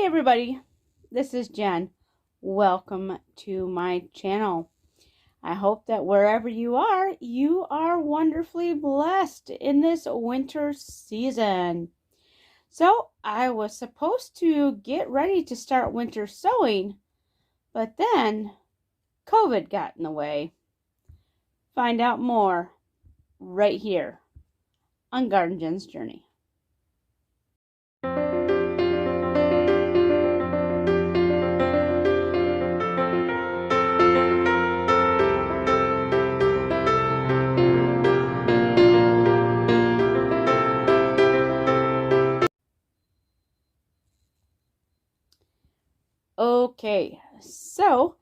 everybody, this is Jen. Welcome to my channel. I hope that wherever you are wonderfully blessed in this winter season. So I was supposed to get ready to start winter sowing, but then COVID got in the way. Find out more right here on Garden Jen's Journey. Okay, so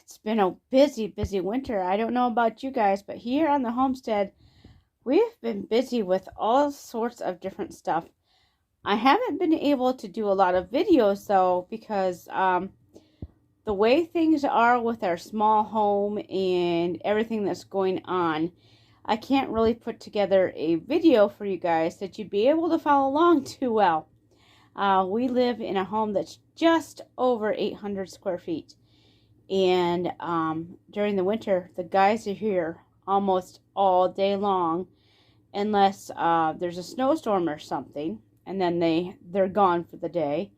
it's been a busy winter. I don't know about you guys, but here on the homestead, we've been busy with all sorts of different stuff. I haven't been able to do a lot of videos though, because the way things are with our small home and everything that's going on, I can't really put together a video for you guys that you'd be able to follow along too well. We live in a home that's just over 800 square feet. And during the winter, the guys are here almost all day long, unless there's a snowstorm or something, and then they're gone for the day.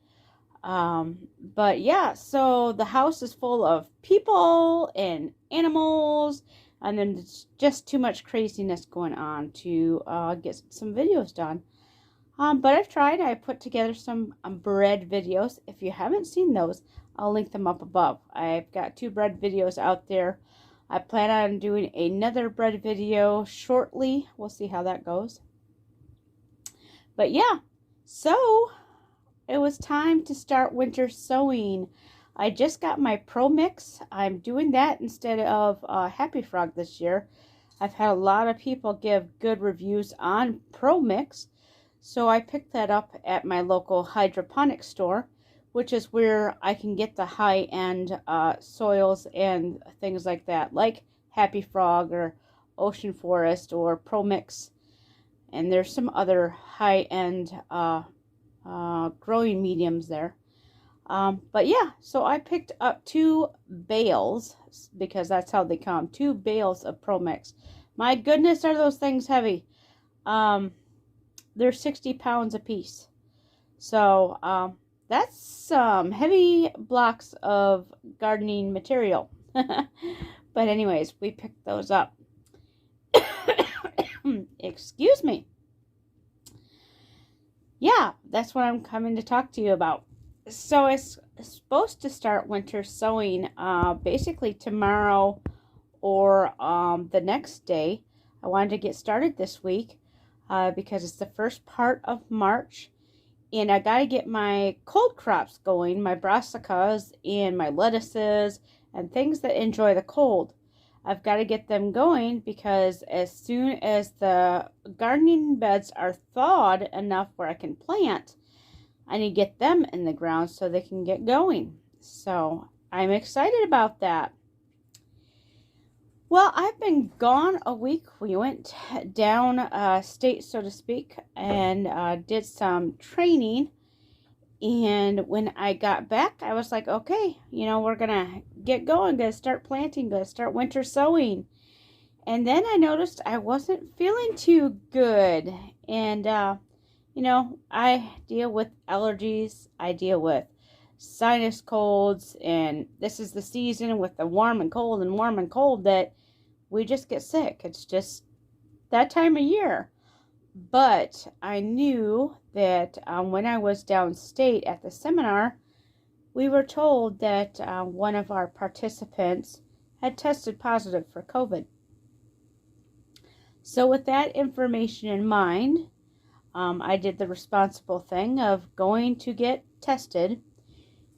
But yeah, so the house is full of people and animals, and then it's just too much craziness going on to get some videos done. But I've tried. I put together some bread videos. If you haven't seen those, I'll link them up above. I've got 2 bread videos out there. I plan on doing another bread video shortly. We'll see how that goes. But yeah, so it was time to start winter sowing. I just got my Pro Mix. I'm doing that instead of Happy Frog this year. I've had a lot of people give good reviews on Pro Mix. So I picked that up at my local hydroponic store, which is where I can get the high-end soils and things like that, like Happy Frog or Ocean Forest or Pro Mix. And there's some other high-end growing mediums there. But yeah, so I picked up 2 bales, because that's how they come, 2 bales of Pro Mix. My goodness, are those things heavy. They're 60 pounds a piece. So that's some heavy blocks of gardening material. But anyways, we picked those up. Excuse me. Yeah, that's what I'm coming to talk to you about. So it's supposed to start winter sowing basically tomorrow or the next day. I wanted to get started this week. Because it's the first part of March, and I got to get my cold crops going, my brassicas and my lettuces and things that enjoy the cold. I've got to get them going, because as soon as the gardening beds are thawed enough where I can plant, I need to get them in the ground so they can get going. So I'm excited about that. Well, I've been gone a week. We went down state, so to speak, and did some training. And when I got back, I was like, okay, we're going to get going, going to start planting, going to start winter sowing. And then I noticed I wasn't feeling too good. And, I deal with allergies. I deal with sinus colds. And this is the season with the warm and cold that we just get sick. It's just that time of year. But I knew that when I was downstate at the seminar, we were told that one of our participants had tested positive for COVID. So with that information in mind, I did the responsible thing of going to get tested,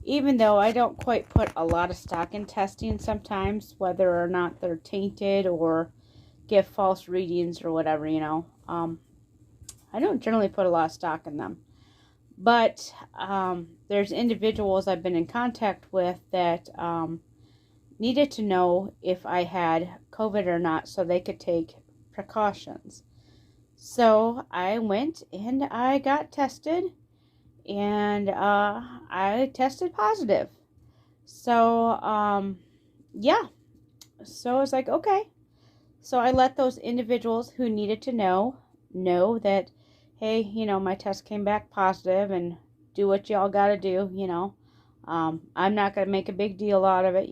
even though I don't quite put a lot of stock in testing sometimes, whether or not they're tainted or give false readings or whatever, I don't generally put a lot of stock in them. But there's individuals I've been in contact with that needed to know if I had COVID or not so they could take precautions. So I went and I got tested, and I tested positive. So, yeah. So I was like, okay. So I let those individuals who needed to know that, hey, my test came back positive, and do what y'all got to do, I'm not going to make a big deal out of it,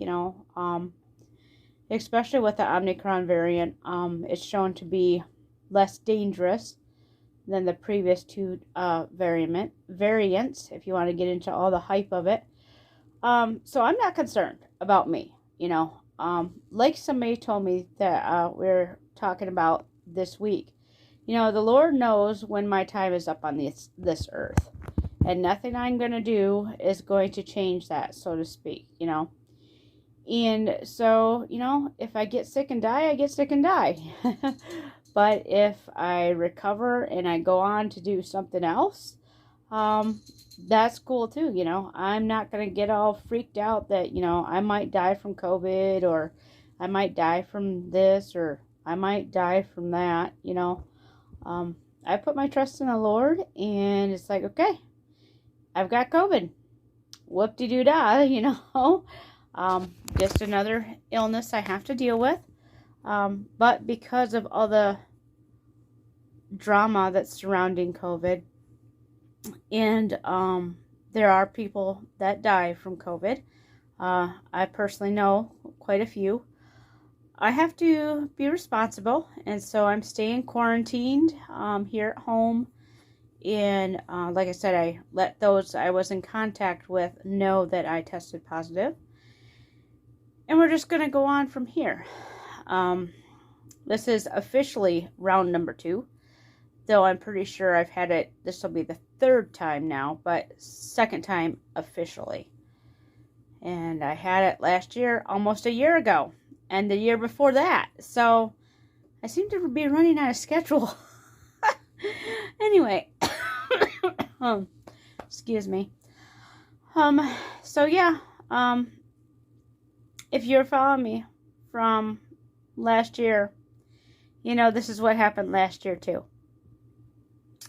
especially with the Omicron variant. It's shown to be less dangerous than the previous two variants, if you want to get into all the hype of it. So I'm not concerned about me, like somebody told me that we're talking about this week. The Lord knows when my time is up on this earth, and nothing I'm going to do is going to change that, so to speak, And so, if I get sick and die, I get sick and die. But if I recover and I go on to do something else, that's cool too. I'm not going to get all freaked out that, I might die from COVID, or I might die from this, or I might die from that, I put my trust in the Lord, and it's like, okay, I've got COVID. Whoop-de-doo-dah, just another illness I have to deal with. But because of all the drama that's surrounding COVID, and there are people that die from COVID. I personally know quite a few. I have to be responsible, and so I'm staying quarantined here at home. And like I said, I let those I was in contact with know that I tested positive. And we're just going to go on from here. This is officially round number 2. Though I'm pretty sure I've had it, this will be the 3rd time now, but 2nd time officially. And I had it last year, almost a year ago, and the year before that. So I seem to be running out of schedule. Anyway, excuse me. So yeah, if you're following me from last year, this is what happened last year too.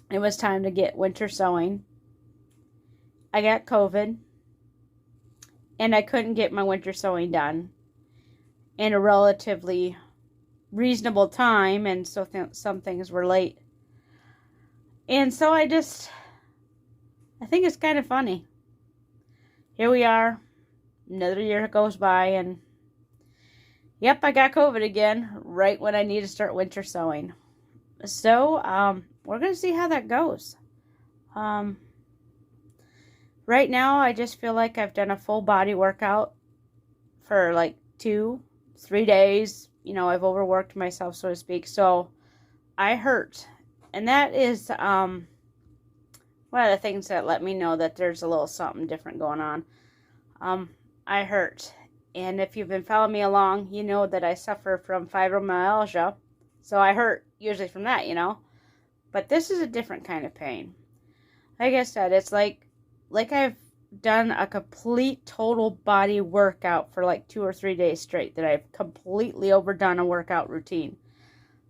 It was time to get winter sowing. I got COVID, and I couldn't get my winter sowing done in a relatively reasonable time, and so some things were late. And so I think it's kind of funny. Here we are, another year goes by, and yep, I got COVID again, right when I need to start winter sowing. So, we're going to see how that goes. Right now, I just feel like I've done a full body workout for like 2-3 days. I've overworked myself, so to speak. So, I hurt. And that is one of the things that let me know that there's a little something different going on. I hurt. And if you've been following me along, you know that I suffer from fibromyalgia. So I hurt usually from that, But this is a different kind of pain. Like I said, it's like I've done a complete total body workout for like 2 or 3 days straight, that I've completely overdone a workout routine.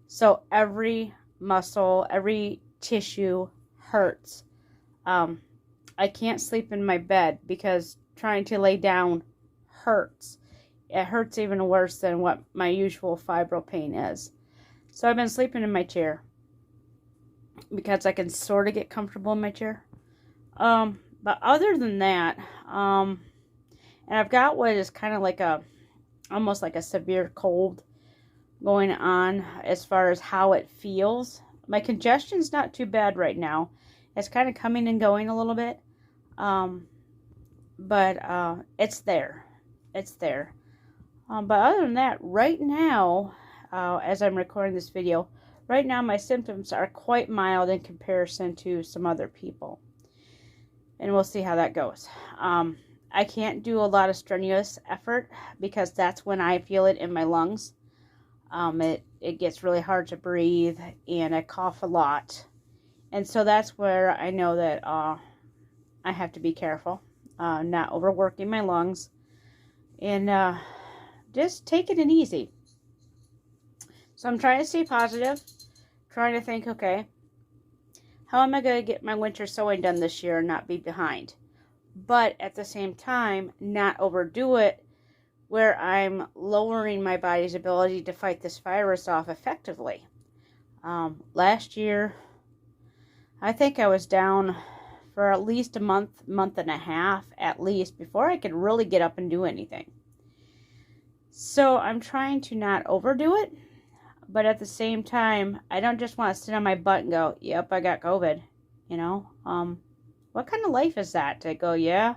So every muscle, every tissue hurts. I can't sleep in my bed because trying to lay down hurts. It hurts even worse than what my usual fibro pain is. So I've been sleeping in my chair because I can sort of get comfortable in my chair. But other than that, and I've got what is kind of like almost like a severe cold going on as far as how it feels. My congestion's not too bad right now. It's kind of coming and going a little bit. But it's there. It's there. But other than that, right now, as I'm recording this video, right now my symptoms are quite mild in comparison to some other people. And we'll see how that goes. I can't do a lot of strenuous effort because that's when I feel it in my lungs. It gets really hard to breathe, and I cough a lot. And so that's where I know that I have to be careful, not overworking my lungs, and just taking it easy. So I'm trying to stay positive, trying to think, okay, how am I going to get my winter sowing done this year and not be behind? But at the same time, not overdo it where I'm lowering my body's ability to fight this virus off effectively. Last year, I think I was down for at least a month and a half at least before I could really get up and do anything. So I'm trying to not overdo it, but at the same time, I don't just want to sit on my butt and go, yep, I got COVID, you know? What kind of life is that to go, yeah,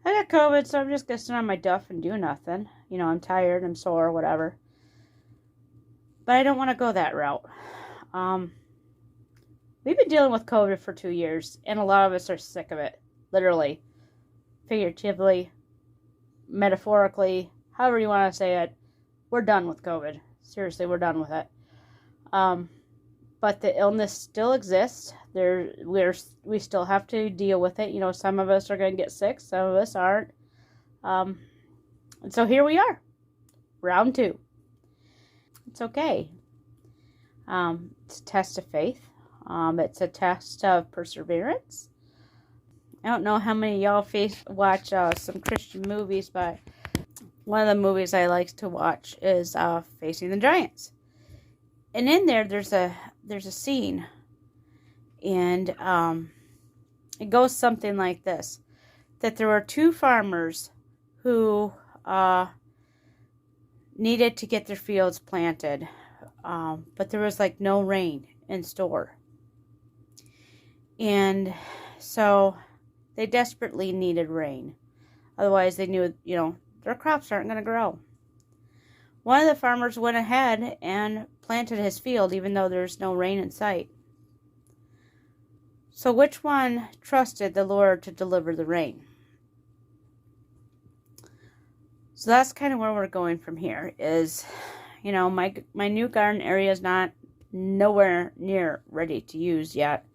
I got COVID, so I'm just going to sit on my duff and do nothing. You know, I'm tired, I'm sore, whatever. But I don't want to go that route. We've been dealing with COVID for 2 years, and a lot of us are sick of it. Literally, figuratively, metaphorically, however you want to say it. We're done with COVID. Seriously, we're done with it. But the illness still exists. We still have to deal with it. You know, some of us are going to get sick, some of us aren't. And so here we are, round 2. It's okay. It's a test of faith. It's a test of perseverance. I don't know how many of y'all watch some Christian movies, but one of the movies I like to watch is Facing the Giants. And in there, there's a scene, and it goes something like this: that there were 2 farmers who needed to get their fields planted, but there was like no rain in store. And so they desperately needed rain. Otherwise, they knew, you know, their crops aren't going to grow. One of the farmers went ahead and planted his field even though there's no rain in sight. So which one trusted the Lord to deliver the rain? So that's kind of where we're going from here is, you know, my new garden area is nowhere near ready to use yet.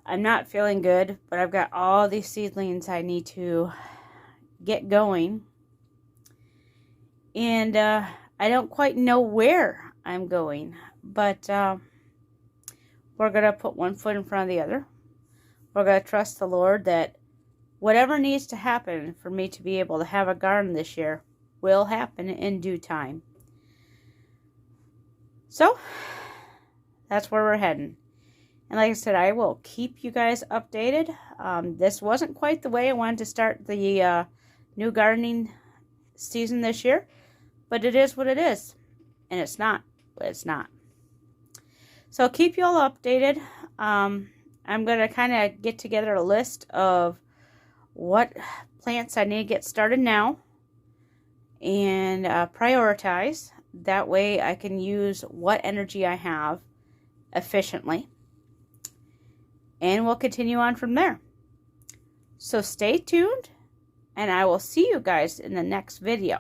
I'm not feeling good, but I've got all these seedlings I need to get going. And I don't quite know where I'm going, but we're going to put one foot in front of the other. We're going to trust the Lord that whatever needs to happen for me to be able to have a garden this year will happen in due time. So, that's where we're heading. And like I said, I will keep you guys updated. This wasn't quite the way I wanted to start the new gardening season this year, but it is what it is. And it's not, but it's not. So I'll keep you all updated. I'm going to kind of get together a list of what plants I need to get started now and prioritize. That way I can use what energy I have efficiently. And we'll continue on from there. So stay tuned, and I will see you guys in the next video.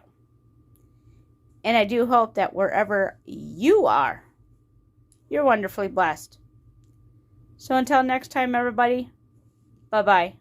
And I do hope that wherever you are, you're wonderfully blessed. So until next time, everybody, bye-bye.